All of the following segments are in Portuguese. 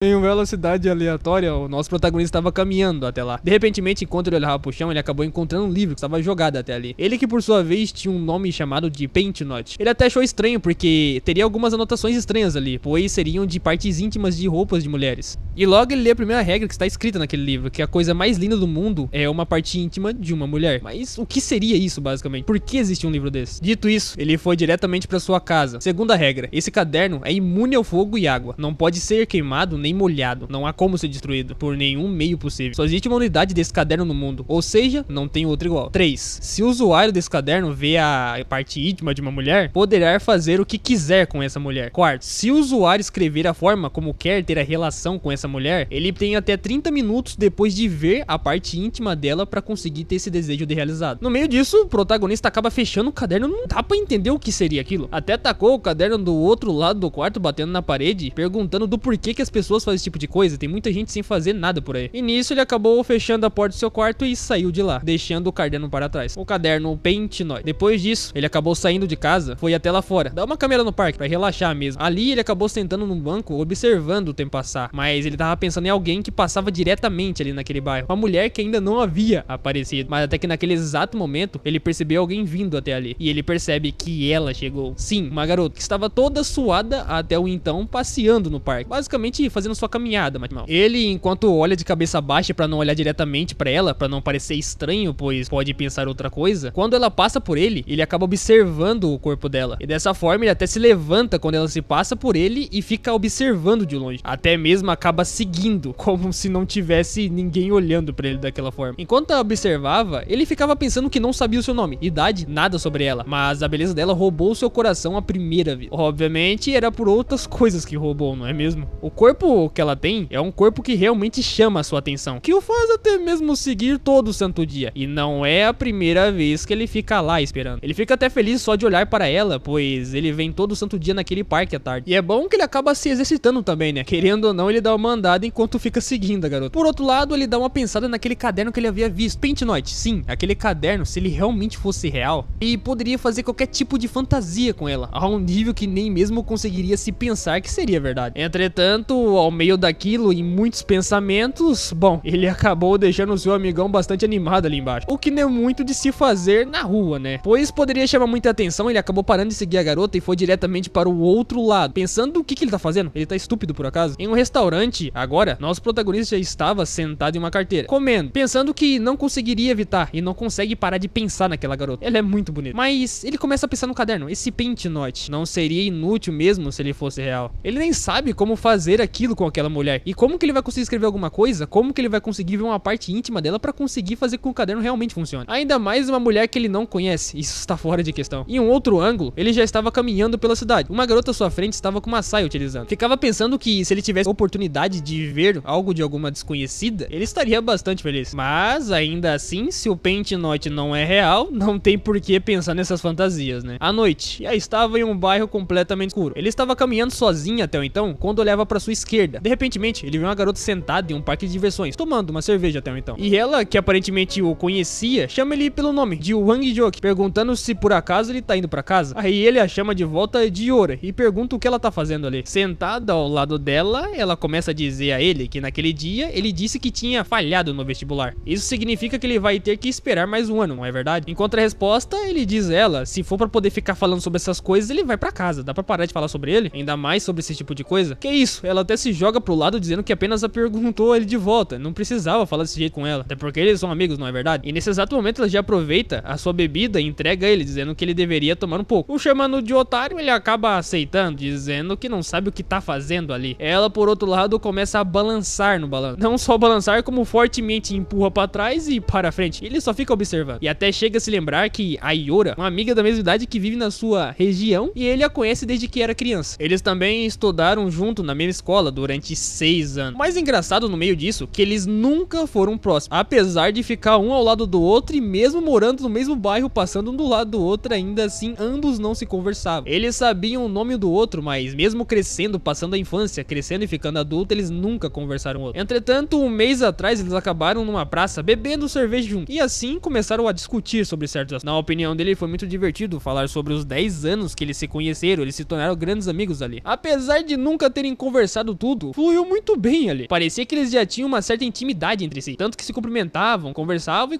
Em uma velocidade aleatória, o nosso protagonista estava caminhando até lá. De repente, enquanto ele olhava pro chão, ele acabou encontrando um livro que estava jogado até ali. Ele que, por sua vez, tinha um nome chamado de Paint Note. Ele até achou estranho, porque teria algumas anotações estranhas ali, pois seriam de partes íntimas de roupas de mulheres. E logo ele lê a primeira regra que está escrita naquele livro, que a coisa mais linda do mundo é uma parte íntima de uma mulher. Mas o que seria isso, basicamente? Por que existe um livro desse? Dito isso, ele foi diretamente para sua casa. Segunda regra, esse caderno é imune ao fogo e água. Não pode ser queimado nem molhado, não há como ser destruído por nenhum meio possível. Só existe uma unidade desse caderno no mundo, ou seja, não tem outro igual. 3. Se o usuário desse caderno vê a parte íntima de uma mulher, poderá fazer o que quiser com essa mulher. 4. Se o usuário escrever a forma como quer ter a relação com essa mulher, ele tem até 30 minutos depois de ver a parte íntima dela para conseguir ter esse desejo de realizado. No meio disso, o protagonista acaba fechando o caderno, não dá pra entender o que seria aquilo. Até tacou o caderno do outro lado do quarto, batendo na parede, perguntando do porquê que as pessoas fazem esse tipo de coisa. Tem muita gente sem fazer nada por aí. E nisso ele acabou fechando a porta do seu quarto e saiu de lá, deixando o caderno para trás. O caderno Paint Note. Depois disso, ele acabou saindo de casa, foi até lá fora, dar uma caminhada no parque, pra relaxar mesmo. Ali ele acabou sentando num banco, observando o tempo passar, mas ele tava pensando em alguém que passava diretamente ali naquele bairro. Uma mulher que ainda não havia aparecido, mas até que naquele exato momento, ele percebeu alguém vindo até ali. E ele percebe que ela chegou. Sim, uma garota que estava toda suada até o então, passeando no parque, basicamente fazendo sua caminhada, mas não. Ele, enquanto olha de cabeça baixa pra não olhar diretamente pra ela, pra não parecer estranho, pois pode pensar outra coisa, quando ela passa por ele, ele acaba observando o corpo dela. E dessa forma, ele até se levanta quando ela se passa por ele e fica observando de longe. Até mesmo acaba seguindo, como se não tivesse ninguém olhando pra ele daquela forma. Enquanto ela observava, ele ficava pensando que não sabia o seu nome, idade, nada sobre ela, mas a beleza dela roubou seu coração à primeira vez. Obviamente, era por outras coisas que roubou, não é mesmo? O corpo que ela tem é um corpo que realmente chama a sua atenção, que o faz até mesmo seguir todo o santo dia. E não é a primeira vez que ele fica lá esperando. Ele fica até feliz só de olhar para ela, pois ele vem todo o santo dia naquele parque à tarde. E é bom que ele acaba se exercitando também, né? Querendo ou não, ele dá uma andada enquanto fica seguindo a garota. Por outro lado, ele dá uma pensada naquele caderno que ele havia visto. Paint Note, sim, aquele caderno, se ele realmente fosse real, ele poderia fazer qualquer tipo de fantasia com ela, a um nível que nem mesmo conseguiria se pensar que seria verdade. Entretanto, ao meio daquilo e muitos pensamentos, bom, ele acabou deixando o seu amigão bastante animado ali embaixo, o que não é muito de se fazer na rua, né? Pois poderia chamar muita atenção, ele acabou parando de seguir a garota e foi diretamente para o outro lado, pensando o que ele tá fazendo. Ele tá estúpido por acaso? Em um restaurante, agora, nosso protagonista já estava sentado em uma carteira, comendo, pensando que não conseguiria evitar e não consegue parar de pensar naquela garota. Ela é muito bonita. Mas ele começa a pensar no caderno, esse Paint Note não seria inútil mesmo se ele fosse real. Ele nem sabe como fazer aquilo com aquela mulher. E como que ele vai conseguir escrever alguma coisa? Como que ele vai conseguir ver uma parte íntima dela pra conseguir fazer com que o caderno realmente funcione? Ainda mais uma mulher que ele não conhece. Isso está fora de questão. Em um outro ângulo, ele já estava caminhando pela cidade. Uma garota à sua frente estava com uma saia utilizando. Ficava pensando que se ele tivesse a oportunidade de ver algo de alguma desconhecida, ele estaria bastante feliz. Mas, ainda assim, se o Paint Note não é real, não tem por que pensar nessas fantasias, né? À noite, já estava em um bairro completamente escuro. Ele estava caminhando sozinho até então, quando olhava para sua esquerda. De repentemente, ele viu uma garota sentada em um parque de diversões, tomando uma cerveja até então. E ela, que aparentemente o conhecia, chama ele pelo nome, de Wang Joke, perguntando se por acaso ele tá indo pra casa. Aí ele a chama de volta de Yora e pergunta o que ela tá fazendo ali. Sentada ao lado dela, ela começa a dizer a ele que naquele dia ele disse que tinha falhado no vestibular. Isso significa que ele vai ter que esperar mais um ano, não é verdade? Em contrarresposta, ele diz a ela, se for pra poder ficar falando sobre essas coisas, ele vai pra casa. Dá pra parar de falar sobre ele? Ainda mais sobre esse tipo de coisa? Que isso? Ela até se joga pro lado dizendo que apenas a perguntou ele de volta. Não precisava falar desse jeito com ela. Até porque eles são amigos, não é verdade? E nesse exato momento ela já aproveita a sua bebida e entrega a ele, dizendo que ele deveria tomar um pouco. O chamando de otário, ele acaba aceitando, dizendo que não sabe o que tá fazendo ali. Ela, por outro lado, começa a balançar no balanço. Não só balançar, como fortemente empurra pra trás e para frente. Ele só fica observando. E até chega a se lembrar que a Yora, uma amiga da mesma idade que vive na sua região, e ele a conhece desde que era criança. Eles também estudaram junto na mesma escola durante 6 anos. O mais engraçado no meio disso, que eles nunca foram próximos, apesar de ficar um ao lado do outro e mesmo morando no mesmo bairro, passando um do lado do outro, ainda assim ambos não se conversavam. Eles sabiam o nome do outro, mas mesmo crescendo, passando a infância, crescendo e ficando adulto, eles nunca conversaram outro. Entretanto, um mês atrás eles acabaram numa praça bebendo cerveja junto, e assim começaram a discutir sobre certos assuntos. Na opinião dele, foi muito divertido falar sobre os 10 anos que eles se conheceram, eles se tornaram grandes amigos ali. Apesar de nunca terem conversado tudo tudo fluiu muito bem ali. Parecia que eles já tinham uma certa intimidade entre si, tanto que se cumprimentavam, conversavam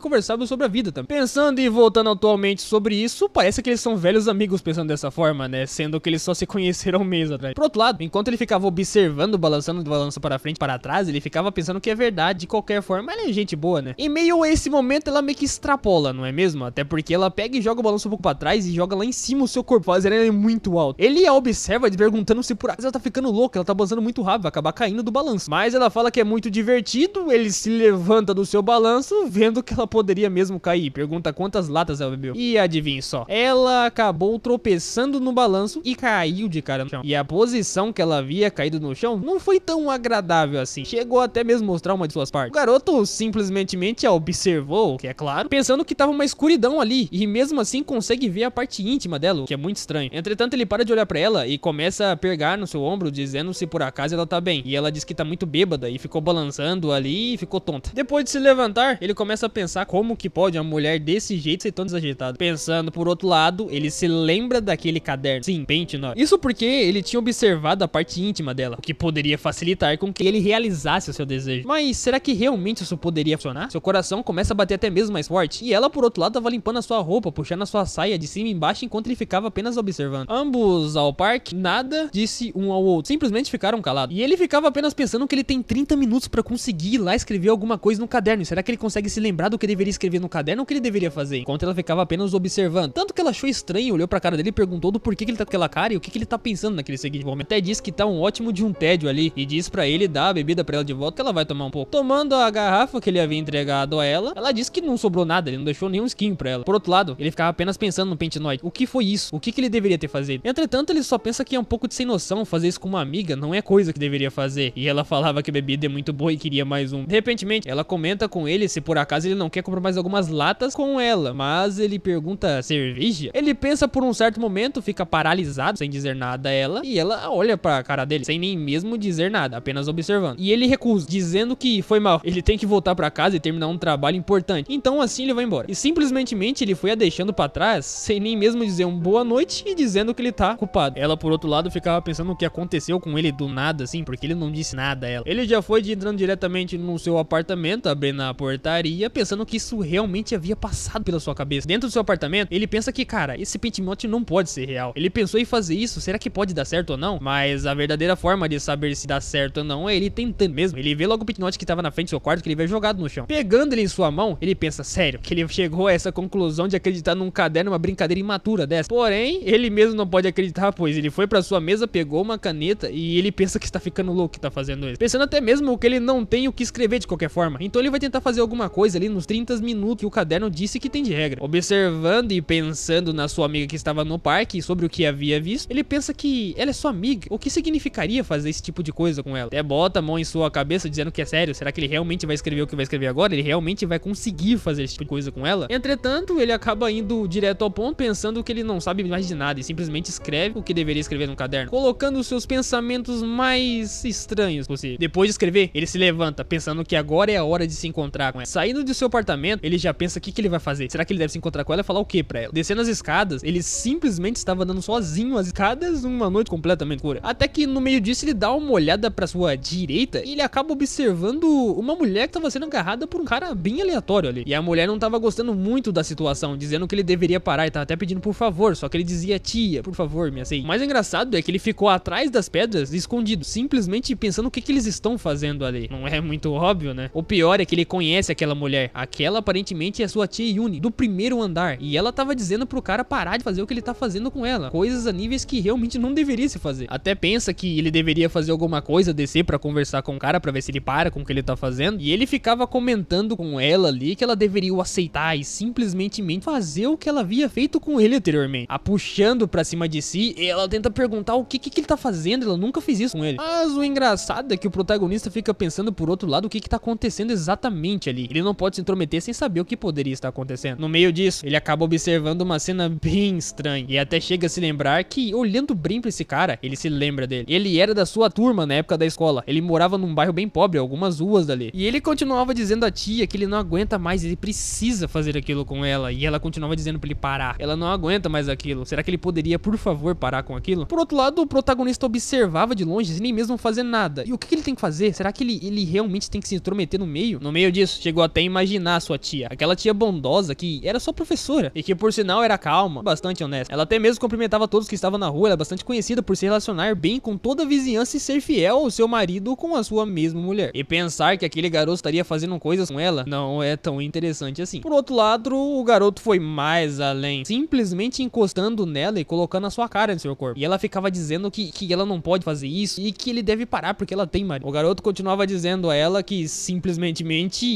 sobre a vida também. Pensando e voltando atualmente sobre isso, parece que eles são velhos amigos pensando dessa forma, né? Sendo que eles só se conheceram um mês atrás. Por outro lado, enquanto ele ficava observando, balançando de balanço para frente e para trás, ele ficava pensando que é verdade de qualquer forma. Ela é gente boa, né? Em meio a esse momento, ela meio que extrapola, não é mesmo? Até porque ela pega e joga o balanço um pouco pra trás e joga lá em cima o seu corpo, fazendo ele muito alto. Ele a observa, perguntando se por acaso ela tá ficando louca, ela tá balançando muito rápido, vai acabar caindo do balanço. Mas ela fala que é muito divertido, ele se levanta do seu balanço, vendo que ela poderia mesmo cair. Pergunta quantas latas ela bebeu. E adivinha só, ela acabou tropeçando no balanço e caiu de cara no chão. E a posição que ela havia caído no chão não foi tão agradável assim. Chegou até mesmo mostrar uma de suas partes. O garoto simplesmente a observou, que é claro, pensando que tava uma escuridão ali. E mesmo assim consegue ver a parte íntima dela, o que é muito estranho. Entretanto, ele para de olhar pra ela e começa a pegar no seu ombro, dizendo se por acaso ela tá bem. E ela diz que tá muito bêbada e ficou balançando ali e ficou tonta. Depois de se levantar, ele começa a pensar como que pode uma mulher desse jeito ser tão desagitada. Pensando por outro lado, ele se lembra daquele caderno. Sim, Paint Note. Isso porque ele tinha observado a parte íntima dela, o que poderia facilitar com que ele realizasse o seu desejo. Mas será que realmente isso poderia funcionar? Seu coração começa a bater até mesmo mais forte. E ela, por outro lado, tava limpando a sua roupa, puxando a sua saia de cima e embaixo, enquanto ele ficava apenas observando. Ambos ao parque, nada disse um ao outro. Simplesmente ficaram calados. E ele ficava apenas pensando que ele tem 30 minutos pra conseguir ir lá escrever alguma coisa no caderno. E será que ele consegue se lembrar do que deveria escrever no caderno ou o que ele deveria fazer? Enquanto ela ficava apenas observando. Tanto que ela achou estranho, olhou pra cara dele e perguntou do porquê que ele tá com aquela cara e o que ele tá pensando naquele seguinte momento. Até disse que tá um ótimo de um tédio ali e diz pra ele dar a bebida pra ela de volta que ela vai tomar um pouco. Tomando a garrafa que ele havia entregado a ela disse que não sobrou nada, ele não deixou nenhum skin pra ela. Por outro lado, ele ficava apenas pensando no Paint Note. O que foi isso? O que ele deveria ter feito? Entretanto, ele só pensa que é um pouco de sem noção fazer isso com uma amiga, não é coisa que deveria fazer. E ela falava que a bebida é muito boa e queria mais um. De repentemente, ela comenta com ele se por acaso ele não quer comprar mais algumas latas com ela, mas ele pergunta cerveja? Ele pensa por um certo momento, fica paralisado, sem dizer nada a ela, e ela olha pra cara dele, sem nem mesmo dizer nada, apenas observando. E ele recusa, dizendo que foi mal, ele tem que voltar pra casa e terminar um trabalho importante. Então assim ele vai embora. E simplesmente ele foi a deixando pra trás, sem nem mesmo dizer um boa noite e dizendo que ele tá culpado. Ela, por outro lado, ficava pensando no que aconteceu com ele do nada, assim, porque ele não disse nada a ela. Ele já foi entrando diretamente no seu apartamento, abrindo a portaria, pensando que isso realmente havia passado pela sua cabeça. Dentro do seu apartamento, ele pensa que, cara, esse Paint Note não pode ser real. Ele pensou em fazer isso, será que pode dar certo ou não? Mas a verdadeira forma de saber se dá certo ou não é ele tentando mesmo. Ele vê logo o Paint Note que tava na frente do seu quarto, que ele vê jogado no chão. Pegando ele em sua mão, ele pensa, sério, que ele chegou a essa conclusão de acreditar num caderno, uma brincadeira imatura dessa. Porém, ele mesmo não pode acreditar, pois ele foi pra sua mesa, pegou uma caneta e ele pensa que está ficando louco que tá fazendo isso. Pensando até mesmo que ele não tem o que escrever de qualquer forma. Então ele vai tentar fazer alguma coisa ali nos 30 minutos que o caderno disse que tem de regra. Observando e pensando na sua amiga que estava no parque e sobre o que havia visto, ele pensa que ela é sua amiga. O que significaria fazer esse tipo de coisa com ela? Até bota a mão em sua cabeça dizendo que é sério. Será que ele realmente vai escrever o que vai escrever agora? Ele realmente vai conseguir fazer esse tipo de coisa com ela? Entretanto, ele acaba indo direto ao ponto, pensando que ele não sabe mais de nada e simplesmente escreve o que deveria escrever no caderno, colocando os seus pensamentos mais estranhos possível. Depois de escrever, ele se levanta, pensando que agora é a hora de se encontrar com ela. Saindo do seu apartamento, ele já pensa o que ele vai fazer. Será que ele deve se encontrar com ela e falar o que pra ela? Descendo as escadas, ele simplesmente estava andando sozinho as escadas numa noite completamente escura. Até que no meio disso, ele dá uma olhada pra sua direita e ele acaba observando uma mulher que estava sendo agarrada por um cara bem aleatório ali. E a mulher não estava gostando muito da situação, dizendo que ele deveria parar e tava até pedindo por favor, só que ele dizia, tia, por favor, me aceite. O mais engraçado é que ele ficou atrás das pedras, escondido, simplesmente pensando o que eles estão fazendo ali. Não é muito óbvio, né? O pior é que ele conhece aquela mulher. Aquela aparentemente é sua tia Yuni, do primeiro andar. E ela tava dizendo pro cara parar de fazer o que ele tá fazendo com ela. Coisas a níveis que realmente não deveria se fazer. Até pensa que ele deveria fazer alguma coisa, descer pra conversar com o cara, pra ver se ele para com o que ele tá fazendo. E ele ficava comentando com ela ali que ela deveria o aceitar e simplesmente fazer o que ela havia feito com ele anteriormente. A puxando pra cima de si, ela tenta perguntar o que ele tá fazendo. Ela nunca fez isso com ele. Mas o engraçado é que o protagonista fica pensando por outro lado o que tá acontecendo exatamente ali. Ele não pode se intrometer sem saber o que poderia estar acontecendo. No meio disso, ele acaba observando uma cena bem estranha e até chega a se lembrar que, olhando bem pra esse cara, ele se lembra dele. Ele era da sua turma na época da escola. Ele morava num bairro bem pobre, algumas ruas dali. E ele continuava dizendo à tia que ele não aguenta mais, ele precisa fazer aquilo com ela. E ela continuava dizendo pra ele parar. Ela não aguenta mais aquilo. Será que ele poderia, por favor, parar com aquilo? Por outro lado, o protagonista observava de longe, sem nem mesmo fazer nada. E o que ele tem que fazer? Será que ele realmente tem que se intrometer no meio? No meio disso, chegou até a imaginar a sua tia, aquela tia bondosa que era sua professora e que por sinal era calma, bastante honesta. Ela até mesmo cumprimentava todos que estavam na rua, ela é bastante conhecida por se relacionar bem com toda a vizinhança e ser fiel ao seu marido com a sua mesma mulher. E pensar que aquele garoto estaria fazendo coisas com ela não é tão interessante assim. Por outro lado, o garoto foi mais além, simplesmente encostando nela e colocando a sua cara no seu corpo. E ela ficava dizendo que ela não pode fazer isso e que ele deve parar porque ela tem marido. O garoto continuava dizendo a ela que simplesmente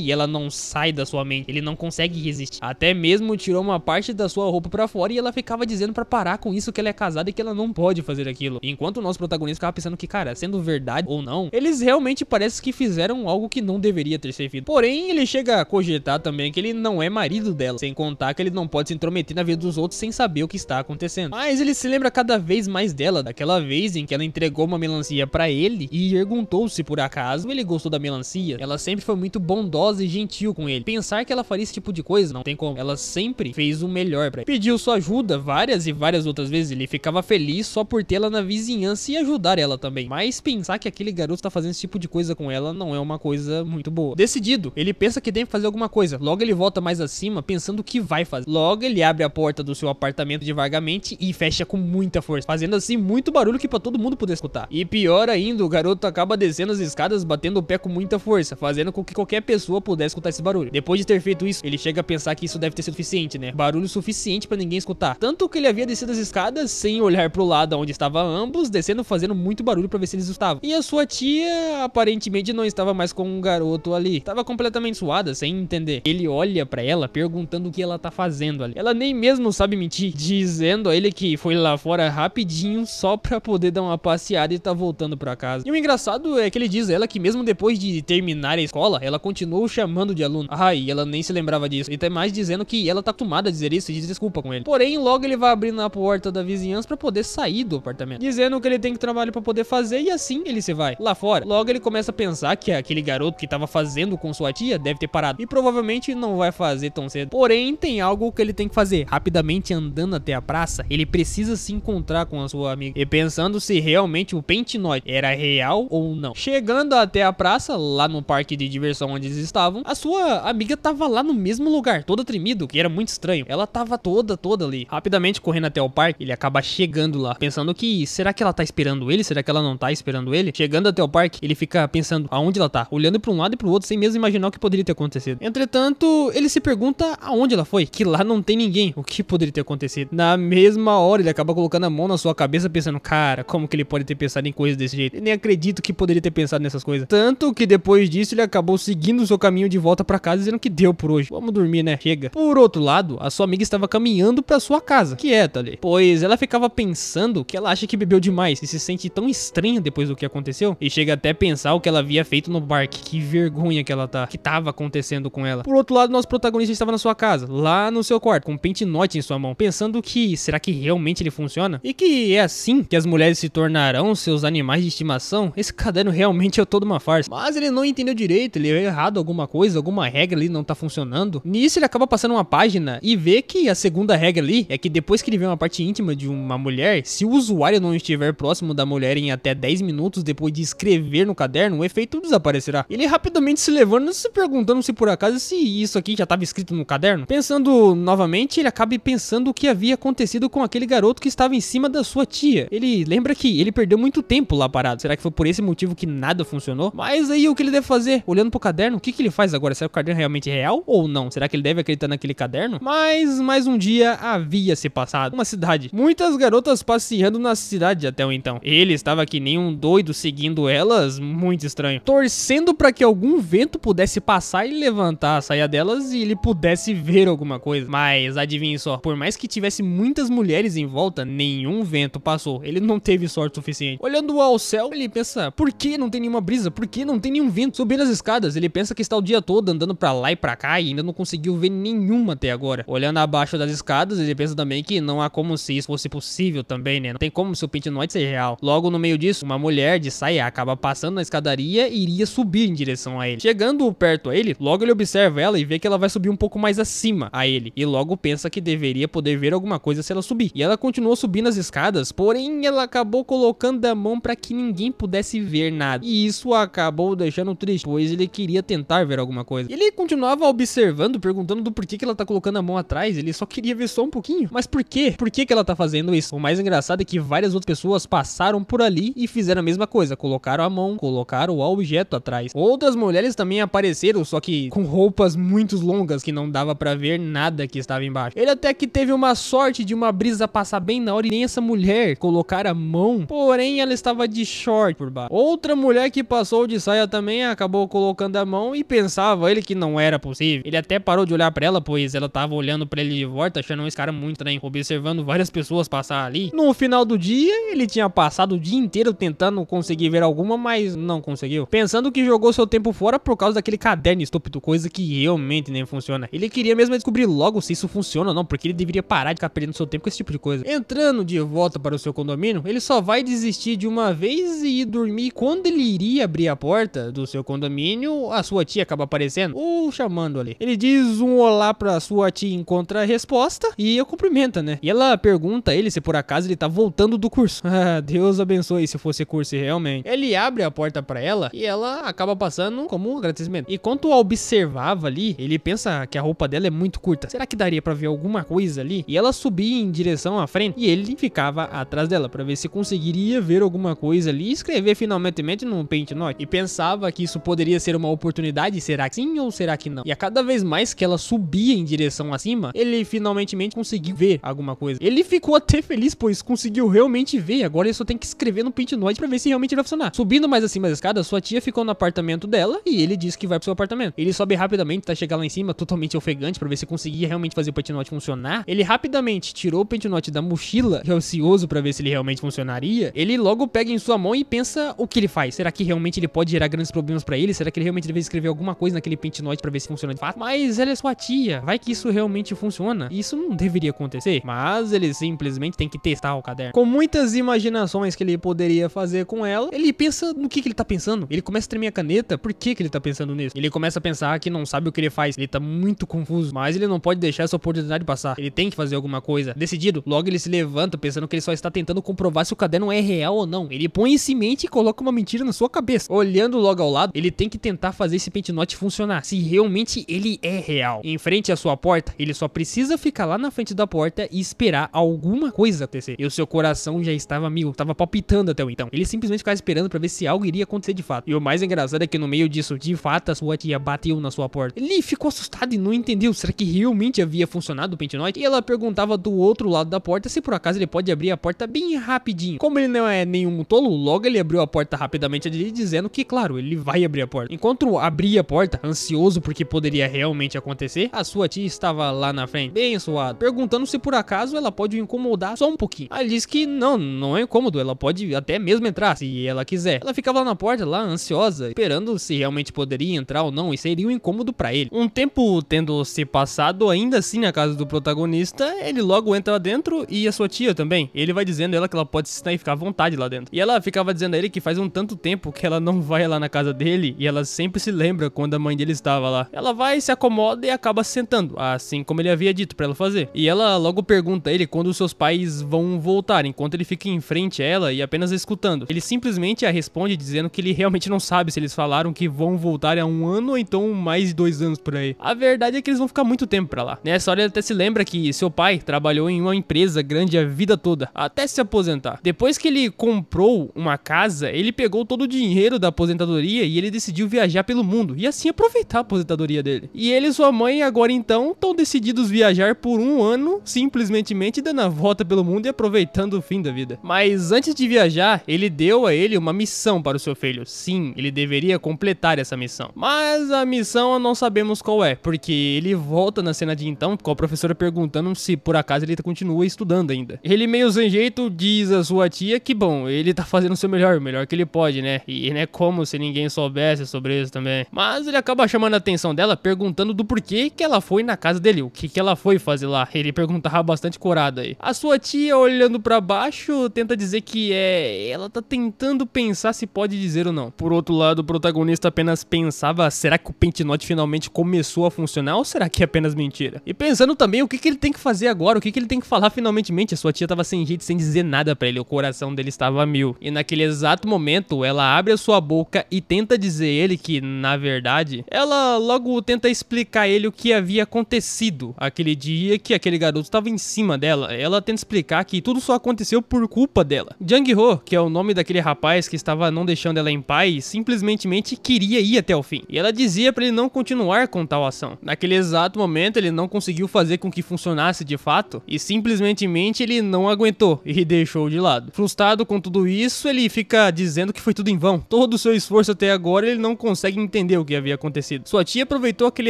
ela não sai da sua mente, ele não consegue resistir. Até mesmo tirou uma parte da sua roupa pra fora e ela ficava dizendo pra parar com isso, que ela é casada e que ela não pode fazer aquilo. Enquanto o nosso protagonista ficava pensando que, cara, sendo verdade ou não, eles realmente parece que fizeram algo que não deveria ter sido feito. Porém, ele chega a cogitar também que ele não é marido dela, sem contar que ele não pode se intrometer na vida dos outros sem saber o que está acontecendo. Mas ele se lembra cada vez mais dela, daquela vez em que ela entregou uma melancia pra ele e perguntou se por acaso ele gostou da melancia. Ela sempre foi muito bondosa e gentil com ele. Pensar que ela faria esse tipo de coisa, não tem como. Ela sempre fez o melhor pra ele. Pediu sua ajuda várias e várias outras vezes. Ele ficava feliz só por tê-la na vizinhança e ajudar ela também. Mas pensar que aquele garoto tá fazendo esse tipo de coisa com ela não é uma coisa muito boa. Decidido, ele pensa que tem que fazer alguma coisa. Logo ele volta mais acima pensando o que vai fazer. Logo ele abre a porta do seu apartamento devagarmente e fecha com muita força, fazendo assim muito barulho que pra todo mundo poder escutar. E pior ainda, o garoto acaba descendo as escadas batendo o pé com muita força, fazendo com que qualquer pessoa pudesse escutar esse barulho. Depois de ter feito isso, ele chega a pensar que isso deve ter sido suficiente, né? Barulho suficiente pra ninguém escutar. Tanto que ele havia descido as escadas sem olhar pro lado onde estavam ambos, descendo fazendo muito barulho pra ver se eles estavam. E a sua tia aparentemente não estava mais com um garoto ali. Estava completamente suada, sem entender. Ele olha pra ela perguntando o que ela tá fazendo ali. Ela nem mesmo sabe mentir, dizendo a ele que foi lá fora rapidinho só pra poder dar uma passeada e tá voltando pra casa. E o engraçado é que ele diz a ela que mesmo depois de terminar a escola, ela continuou chamando de aluno. E ela nem se lembrava disso. E até mais dizendo que ela tá acostumada a dizer isso e diz desculpa com ele. Porém, logo ele vai abrindo a porta da vizinhança pra poder sair do apartamento, dizendo que ele tem que trabalho pra poder fazer e assim ele se vai. Lá fora, logo ele começa a pensar que aquele garoto que tava fazendo com sua tia deve ter parado. E provavelmente não vai fazer tão cedo. Porém, tem algo que ele tem que fazer. Rapidamente andando até a praça, ele precisa se encontrar com a sua amiga. E pensando se realmente o Pentinoid era real ou não. Chegando até a praça, lá no parque de diversão onde eles estavam, a sua amiga tava lá no mesmo lugar, toda tremida, que era muito estranho. Ela tava toda ali. Rapidamente correndo até o parque, ele acaba chegando lá, pensando que, será que ela tá esperando ele? Será que ela não tá esperando ele? Chegando até o parque, ele fica pensando aonde ela tá, olhando pra um lado e pro outro, sem mesmo imaginar o que poderia ter acontecido. Entretanto, ele se pergunta aonde ela foi, que lá não tem ninguém, o que poderia ter acontecido. Na mesma hora, ele acaba colocando a mão na sua cabeça, pensando, cara, como que ele pode ter pensado em coisas desse jeito? Eu nem acredito que poderia ter pensado nessas coisas. Tanto que depois disso, ele acabou seguindo o seu caminho de volta pra casa, dizendo que deu por hoje. Vamos dormir, né? Chega. Por outro lado, a sua amiga estava caminhando pra sua casa, quieta ali, pois ela ficava pensando que ela acha que bebeu demais e se sente tão estranha depois do que aconteceu, e chega até a pensar o que ela havia feito no parque. Que vergonha que ela tá, que tava acontecendo com ela. Por outro lado, nosso protagonista estava na sua casa, lá no seu quarto, com um pentinote em sua mão, pensando que, será que realmente ele funciona? E que é assim que as mulheres se tornarão seus animais de estimação? Esse caderno realmente é toda uma farsa. Mas ele não entendeu direito, ele é errado alguma coisa, alguma regra ali não tá funcionando. Nisso ele acaba passando uma página e vê que a segunda regra ali é que depois que ele vê uma parte íntima de uma mulher, se o usuário não estiver próximo da mulher em até 10 minutos depois de escrever no caderno, o efeito desaparecerá. Ele rapidamente se levanta, se perguntando se por acaso se isso aqui já estava escrito no caderno. Pensando novamente, ele acaba pensando o que havia acontecido com aquele garoto que estava em cima da sua tia. Ele lembra que ele perdeu muito tempo lá parado. Será que foi por esse motivo que nada funcionou? Mas aí o que ele deve fazer? Olhando pro caderno, o que ele faz agora? Será que o caderno é realmente real ou não? Será que ele deve acreditar naquele caderno? Mas mais um dia havia se passado. Uma cidade. Muitas garotas passeando na cidade até o então. Ele estava que nem um doido seguindo elas, muito estranho. Torcendo para que algum vento pudesse passar e levantar a saia delas e ele pudesse ver alguma coisa. Mas adivinhe só, por mais que tivesse muitas mulheres em volta, nenhum vento passou. Ele não teve sorte suficiente. Olhando ao céu, ele pensa, por que não tem nenhuma brisa? Por que não tem nenhum vento? Subindo as escadas, ele pensa que está o dia todo andando pra lá e pra cá e ainda não conseguiu ver nenhuma até agora. Olhando abaixo das escadas, ele pensa também que não há como se isso fosse possível também, né? Não tem como seu Pentinoid ser real. Logo no meio disso, uma mulher de saia acaba passando na escadaria e iria subir em direção a ele. Chegando perto a ele, logo ele observa ela e vê que ela vai subir um pouco mais acima a ele. E logo pensa que deveria poder ver alguma coisa se ela subir. E ela continuou subindo as escadas, porém ela acabou colocando a mão pra que que ninguém pudesse ver nada. E isso acabou deixando triste, pois ele queria tentar ver alguma coisa. Ele continuava observando, perguntando do porquê que ela tá colocando a mão atrás. Ele só queria ver só um pouquinho. Mas por quê? Por que que ela tá fazendo isso? O mais engraçado é que várias outras pessoas passaram por ali e fizeram a mesma coisa. Colocaram a mão, colocaram o objeto atrás. Outras mulheres também apareceram, só que com roupas muito longas que não dava pra ver nada que estava embaixo. Ele até que teve uma sorte de uma brisa passar bem na hora e nem essa mulher colocar a mão, porém ela estava de short por baixo. Outra mulher que passou de saia também acabou colocando a mão e pensava ele que não era possível. Ele até parou de olhar pra ela, pois ela tava olhando pra ele de volta, achando esse cara muito estranho, observando várias pessoas passar ali. No final do dia, ele tinha passado o dia inteiro tentando conseguir ver alguma, mas não conseguiu. Pensando que jogou seu tempo fora por causa daquele caderno estúpido, coisa que realmente nem funciona. Ele queria mesmo descobrir logo se isso funciona ou não, porque ele deveria parar de ficar perdendo seu tempo com esse tipo de coisa. Entrando de volta para o seu condomínio, ele só vai desistir de uma vez e ir dormir. Quando ele iria abrir a porta do seu condomínio, a sua tia acaba aparecendo ou chamando ali. Ele diz um olá pra sua tia, encontra a resposta e a cumprimenta, né? E ela pergunta a ele se por acaso ele tá voltando do curso. Ah, Deus abençoe se fosse curso realmente. Ele abre a porta pra ela e ela acaba passando como um agradecimento. E quando a observava ali, ele pensa que a roupa dela é muito curta. Será que daria pra ver alguma coisa ali? E ela subia em direção à frente e ele ficava atrás dela pra ver se conseguiria ver alguma coisa ali e escrever finalmente no Paint Note. E pensava que isso poderia ser uma oportunidade. Será que sim ou será que não? E a cada vez mais que ela subia em direção acima, ele finalmente conseguiu ver alguma coisa. Ele ficou até feliz, pois conseguiu realmente ver. Agora ele só tem que escrever no Paint Note pra ver se realmente vai funcionar. Subindo mais acima da escada, sua tia ficou no apartamento dela e ele disse que vai pro seu apartamento. Ele sobe rapidamente, tá chegando lá em cima, totalmente ofegante, pra ver se conseguia realmente fazer o Paint Note funcionar. Ele rapidamente tirou o Paint Note da mochila, ansioso pra ver se ele realmente funcionaria. Ele logo pega em sua mão e pensa o que ele faz. Será que realmente ele pode gerar grandes problemas pra ele? Será que ele realmente deve escrever alguma coisa naquele Paint Note pra ver se funciona de fato? Mas ela é sua tia, vai que isso realmente funciona. Isso não deveria acontecer, mas ele simplesmente tem que testar o caderno. Com muitas imaginações que ele poderia fazer com ela, ele pensa no que ele tá pensando. Ele começa a tremer a caneta. Por que ele tá pensando nisso? Ele começa a pensar que não sabe o que ele faz. Ele tá muito confuso, mas ele não pode deixar essa oportunidade passar. Ele tem que fazer alguma coisa. Decidido, logo ele se levanta pensando que ele só está tentando comprovar se o caderno é real ou não. Ele põe isso em mente e coloca uma mentira na sua cabeça. Olhando logo ao lado, ele tem que tentar fazer esse Paint Note funcionar, se realmente ele é real. Em frente à sua porta, ele só precisa ficar lá na frente da porta e esperar alguma coisa acontecer. E o seu coração já estava estava palpitando até o então. Ele simplesmente ficava esperando pra ver se algo iria acontecer de fato. E o mais engraçado é que no meio disso, de fato, a sua tia bateu na sua porta. Ele ficou assustado e não entendeu. Será que realmente havia funcionado o Paint Note? E ela perguntava do outro lado da porta se por acaso ele pode abrir a porta bem rapidinho. Como ele não é nenhum tolo, logo ele abriu a porta rapidamente ali, dizendo que, claro, ele vai abrir a porta. Enquanto abria a porta, ansioso porque poderia realmente acontecer, a sua tia estava lá na frente, bem suada, perguntando se por acaso ela pode o incomodar só um pouquinho. Ela disse que não é incômodo, ela pode até mesmo entrar, se ela quiser. Ela ficava lá na porta, lá, ansiosa, esperando se realmente poderia entrar ou não, e seria um incômodo pra ele. Um tempo tendo se passado, ainda assim na casa do protagonista, ele logo entra lá dentro e a sua tia também. Ele vai dizendo a ela que ela pode se sentar e ficar à vontade lá dentro. E ela ficava dizendo a ele que faz um tanto tempo que ela não vai lá na casa dele e ela sempre se lembra quando a mãe dele estava lá. Ela vai, se acomoda e acaba se sentando, assim como ele havia dito pra ela fazer. E ela logo pergunta a ele quando os seus pais vão voltar, enquanto ele fica em frente a ela e apenas escutando. Ele simplesmente a responde dizendo que ele realmente não sabe se eles falaram que vão voltar há 1 ano ou então mais de 2 anos por aí. A verdade é que eles vão ficar muito tempo pra lá. Nessa hora ele até se lembra que seu pai trabalhou em uma empresa grande a vida toda, até se aposentar. Depois que ele comprou uma casa, ele pegou todo o dinheiro da aposentadoria e ele decidiu viajar pelo mundo e assim aproveitar a aposentadoria dele. E ele e sua mãe agora então estão decididos viajar por 1 ano, simplesmente dando a volta pelo mundo e aproveitando o fim da vida. Mas antes de viajar, ele deu a ele uma missão para o seu filho. Sim, ele deveria completar essa missão. Mas a missão não sabemos qual é, porque ele volta na cena de então com a professora perguntando se por acaso ele continua estudando ainda. Ele meio sem jeito diz a sua tia que bom, ele tá fazendo o seu melhor, o melhor que ele pode, né? E não é como se ninguém soubesse sobre isso também. Mas ele acaba chamando a atenção dela perguntando do porquê que ela foi na casa dele, o que ela foi fazer lá. Ele perguntava bastante corado aí. A sua tia, olhando pra baixo, tenta dizer que ela tá tentando pensar se pode dizer ou não. Por outro lado, o protagonista apenas pensava, será que o Paint Note finalmente começou a funcionar ou será que é apenas mentira? E pensando também o que ele tem que fazer agora, o que ele tem que falar finalmente. A sua tia tava sem jeito, sem dizer nada pra ele, o coração dele estava a 1000. E naquele exato momento, ela abre a sua boca e tenta dizer a ele que, na verdade, ela logo tenta explicar a ele o que havia acontecido aquele dia que aquele garoto estava em cima dela. Ela tenta explicar que tudo só aconteceu por culpa dela. Jang-ho, que é o nome daquele rapaz que estava não deixando ela em paz, simplesmente queria ir até o fim. E ela dizia para ele não continuar com tal ação. Naquele exato momento, ele não conseguiu fazer com que funcionasse de fato e simplesmente ele não aguentou e deixou de lado. Frustrado com tudo isso, ele fica dizendo que foi tudo em vão. Todo o seu esforço até agora, ele não consegue entender o que havia acontecido. Sua tia aproveitou aquele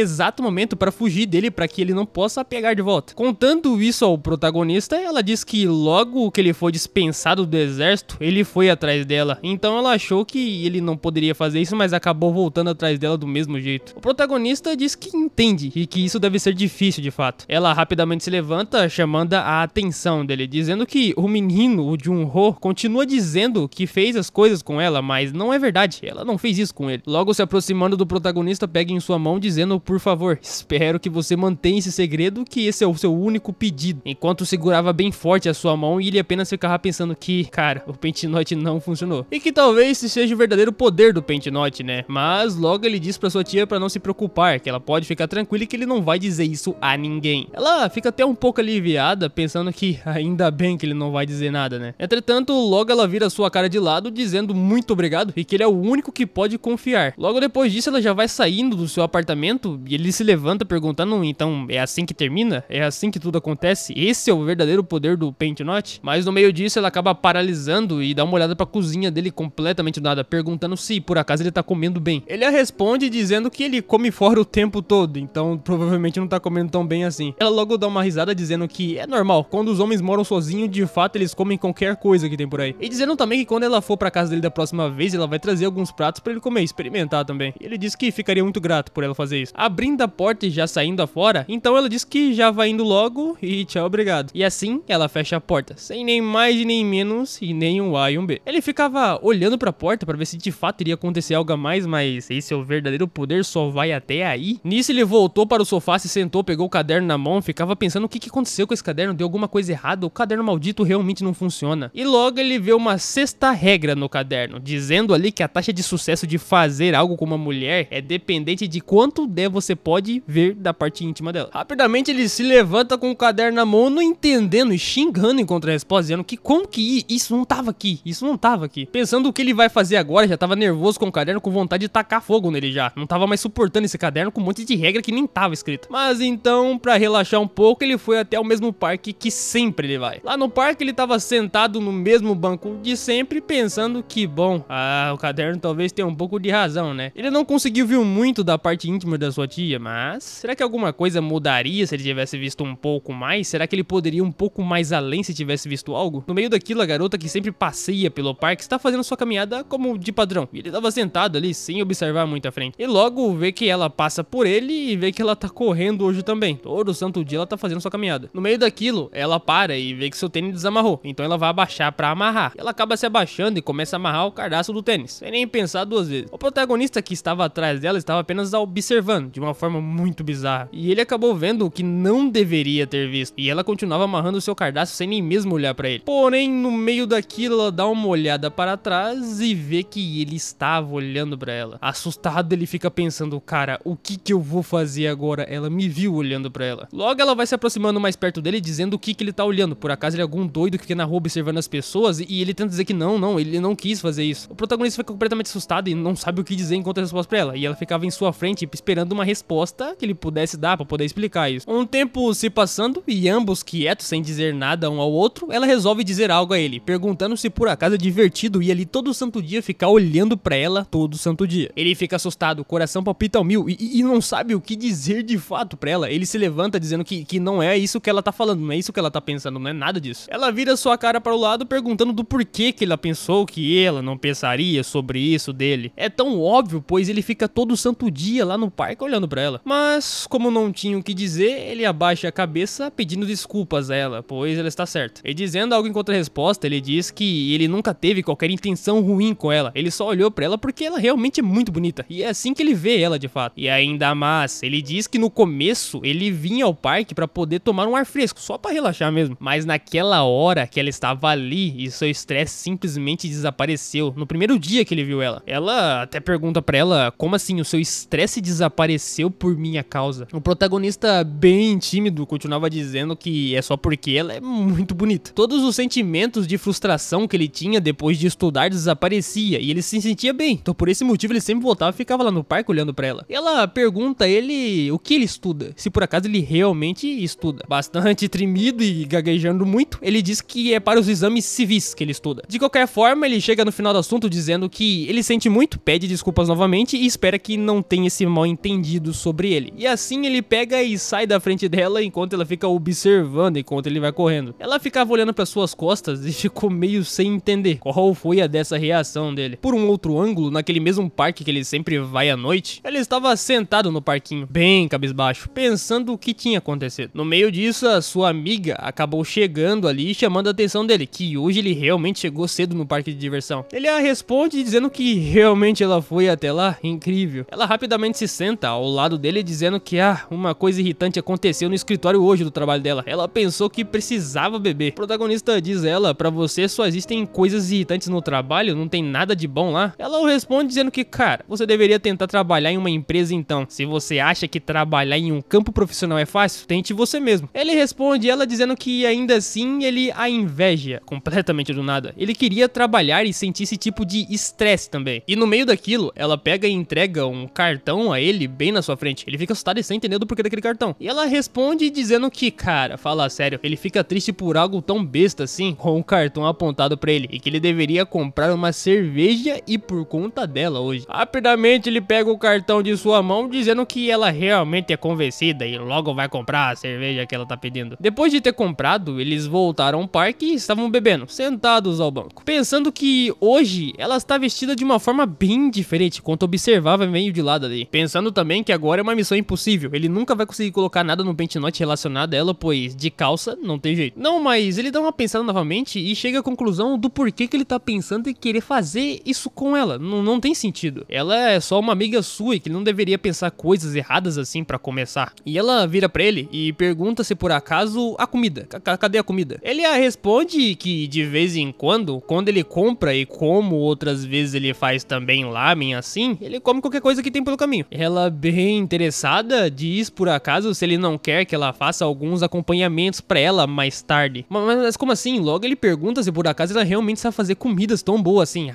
exato momento para fugir dele para que ele não possa pegar de volta. Contando isso ao protagonista, ela diz que logo que ele foi dispensado do exército, ele foi atrás dela. Então ela achou que ele não poderia fazer isso, mas acabou voltando atrás dela do mesmo jeito. O protagonista diz que entende e que isso deve ser difícil de fato. Ela rapidamente se levanta, chamando a atenção dele, dizendo que o menino, o Jun-ho, continua dizendo que fez as coisas com ela, mas não é verdade, ela não fez isso com ele. Logo se aproximando do protagonista, pega em sua mão dizendo: por favor, espero que você mantenha esse segredo, que esse é o seu único pedido. Enquanto segurava bem forte a sua mão e ele apenas ficava pensando que, cara, o Pentinote não funcionou. E que talvez esse seja o verdadeiro poder do Pentinote, né? Mas logo ele diz pra sua tia pra não se preocupar, que ela pode ficar tranquila e que ele não vai dizer isso a ninguém. Ela fica até um pouco aliviada, pensando que ainda bem que ele não vai dizer nada, né? Entretanto, logo ela vira sua cara de lado, dizendo muito obrigado e que ele é o único que pode confiar. Logo depois disso, ela já vai saindo do seu apartamento e ele se levanta perguntando: então, é assim que termina? É assim que tudo acontece? Esse é o verdadeiro poder do Pentinote? Mas no meio disso, ela acaba paralisando e dá uma olhada pra cozinha dele completamente do nada, perguntando se por acaso ele tá comendo bem. Ele a responde dizendo que ele come fora o tempo todo, então provavelmente não tá comendo tão bem assim. Ela logo dá uma risada dizendo que é normal, quando os homens moram sozinhos, de fato eles comem qualquer coisa que tem por aí. E dizendo também que quando ela for pra casa dele da próxima vez, ela vai trazer alguns pratos pra ele comer, experimentar também. E ele diz que ficaria muito grato por ela fazer isso. Abrindo a porta e já saindo afora, então ela diz que já vai indo logo e tchau, obrigado. E assim, ela fecha a porta, sem nem mais nem menos e nem um A e um B. Ele ficava olhando pra porta pra ver se de fato iria acontecer algo a mais, mas esse é o verdadeiro poder, só vai até aí. Nisso ele voltou para o sofá, se sentou, pegou o caderno na mão, ficava pensando o que aconteceu com esse caderno, deu alguma coisa errada, o caderno maldito realmente não funciona. E logo ele vê uma sexta regra no caderno, dizendo ali que a taxa de sucesso de fazer algo com uma mulher é dependente de quanto você pode ver da parte íntima dela. Rapidamente ele se levanta com o caderno na mão, não entendendo e xingando em contra-resposta, dizendo que como que isso não tava aqui, isso não tava aqui. Pensando o que ele vai fazer agora, já tava nervoso com o caderno, com vontade de tacar fogo nele já. Não tava mais suportando esse caderno com um monte de regra que nem tava escrito. Mas então, pra relaxar um pouco, ele foi até o mesmo parque que sempre ele vai. Lá no parque ele tava sentado no mesmo banco de sempre, pensando que, bom, o caderno talvez tenha um pouco de razão, né? Ele não conseguiu ver muito da parte íntima da sua tia, mas será que alguma coisa mudaria se ele tivesse visto um pouco mais? Será que ele poderia ir um pouco mais além se tivesse visto algo? No meio daquilo, a garota que sempre passeia pelo parque está fazendo sua caminhada como de padrão. E ele tava sentado ali sem observar muito à frente. E logo vê que ela passa por ele e vê que ela tá correndo hoje também. Todo santo dia ela tá fazendo sua caminhada. No meio daquilo, ela para e vê que seu tênis desamarrou. Então ela vai abaixar pra amarrar. Ela acaba se abaixando e começa a amarrar o cardaço do tênis, sem nem pensar duas vezes. O protagonista que estava atrás dela estava apenas observando, de uma forma muito bizarra. E ele acabou vendo o que não deveria ter visto. E ela continuava amarrando o seu cardaço sem nem mesmo olhar pra ele. Porém, no meio daquilo, ela dá uma olhada para trás e vê que ele estava olhando pra ela. Assustado, ele fica pensando: cara, o que eu vou fazer agora? Ela me viu olhando pra ela. Logo ela vai se aproximando mais perto dele, dizendo o que ele tá olhando. Por acaso ele é algum doido que fica na rua observando as pessoas? E ele tenta dizer que não, ele não quis fazer isso. O protagonista fica completamente assustado e não sabe o que dizer enquanto a resposta pra ela. E ela ficava em sua frente esperando uma resposta que ele pudesse dar pra poder explicar isso. Um tempo se passando e ambos quietos, sem dizer nada um ao outro, ela resolve dizer algo a ele, perguntando se por acaso é divertido ir ali todo santo dia ficar olhando pra ela todo santo dia. Ele fica assustado, o coração palpita ao mil e não sabe o que dizer de fato pra ela. Ele se levanta dizendo que não é isso que ela tá falando, não é isso que ela tá pensando, não é nada disso. Ela vira sua cara para o lado perguntando do porquê que ela pensou que ela não pensaria sobre isso dele. É tão óbvio, pois ele fica todo santo dia lá no parque olhando pra ela. Mas, como não tinha o que dizer, ele abaixa a cabeça pedindo desculpas a ela, pois ela está certa. E dizendo algo em contra-resposta, ele diz que ele nunca teve qualquer intenção ruim com ela. Ele só olhou pra ela porque ela realmente é muito bonita. E é assim que ele vê ela de fato. E ainda mais, ele diz que no começo ele vinha ao parque pra poder tomar um ar fresco, só pra relaxar mesmo. Mas naquela hora que ela estava ali e seu estresse simplesmente desapareceu no primeiro dia que ele viu ela. Ela até pergunta pra ela, como assim o seu estresse desapareceu por minha causa? O protagonista, bem tímido, continuava dizendo que é só porque ela é muito bonita. Todos os sentimentos de frustração que ele tinha depois de estudar desaparecia e ele se sentia bem. Então por esse motivo ele sempre voltava e ficava lá no parque olhando pra ela. Ela pergunta a ele o que ele estuda, se por acaso ele realmente estuda. Bastante tremido e gaguejando muito, ele diz que é para os exames civis que ele estuda. De qualquer forma, ele chega no final do assunto dizendo que ele sente muito, pede desculpas novamente e espera que não tenha esse mal entendido sobre ele. E assim ele pega e sai da frente dela enquanto ela fica observando enquanto ele vai correndo. Ela ficava olhando para suas costas e ficou meio sem entender qual foi a dessa reação dele. Por um outro ângulo, naquele mesmo parque que ele sempre vai à noite, ele estava sentado no parquinho, bem cabisbaixo, pensando o que tinha acontecido. No meio disso, a sua amiga acabou chegando ali e chamando a atenção dele, que hoje ele realmente chegou cedo no parque de diversão. Ele a responde dizendo que realmente ela foi até lá, incrível. Ela rapidamente se senta ao lado dele dizendo que uma coisa irritante aconteceu no escritório hoje do trabalho dela. Ela pensou que precisava beber. O protagonista diz a ela, pra você só existem coisas irritantes no trabalho, não tem nada de bom lá. Ela o responde dizendo que, cara, você deveria tentar trabalhar em uma empresa então. Se você acha que trabalhar em um campo profissional é fácil, tente você mesmo. Ele responde ela dizendo que ainda assim ele a inveja, completamente do nada. Ele queria trabalhar e sentir esse tipo de estresse também. E no meio daquilo, ela pega e entrega um cartão a ele bem na sua frente. Ele fica assustado e sem entender do porquê daquele cartão. E ela responde dizendo que, cara, fala sério, ele fica triste por algo tão besta assim, com um cartão apontado pra ele, e que ele deveria comprar uma cerveja e por conta dela hoje. Rapidamente ele pega o cartão de sua mão dizendo que ela realmente é convencida e logo vai comprar a cerveja que ela tá pedindo. Depois de ter comprado, eles voltaram ao parque e estavam bebendo, sentados ao banco. Pensando que hoje ela está vestida de uma forma bem diferente, enquanto observava meio de lado ali. Pensando também que agora é uma missão impossível, ele nunca vai conseguir colocar nada no pentinote relacionado a ela, pois de calça não tem jeito. Não, mas ele dá uma pensada novamente e chega à conclusão do porquê que ele tá pensando em querer fazer isso com ela. Não tem sentido. Ela é só uma amiga sua e que ele não deveria pensar coisas erradas assim pra começar. E ela vira pra ele e pergunta se por acaso a comida. Cadê a comida? Ele a responde que de vez em quando ele compra e como outras vezes ele faz também lamen assim, ele come qualquer coisa que tem pelo caminho. Ela, bem interessada, diz por acaso se ele não quer que ela faça alguns acompanhamentos pra ela mais tarde. Mas como assim? Logo ele pergunta se por acaso ela realmente sabe fazer comidas tão boas assim.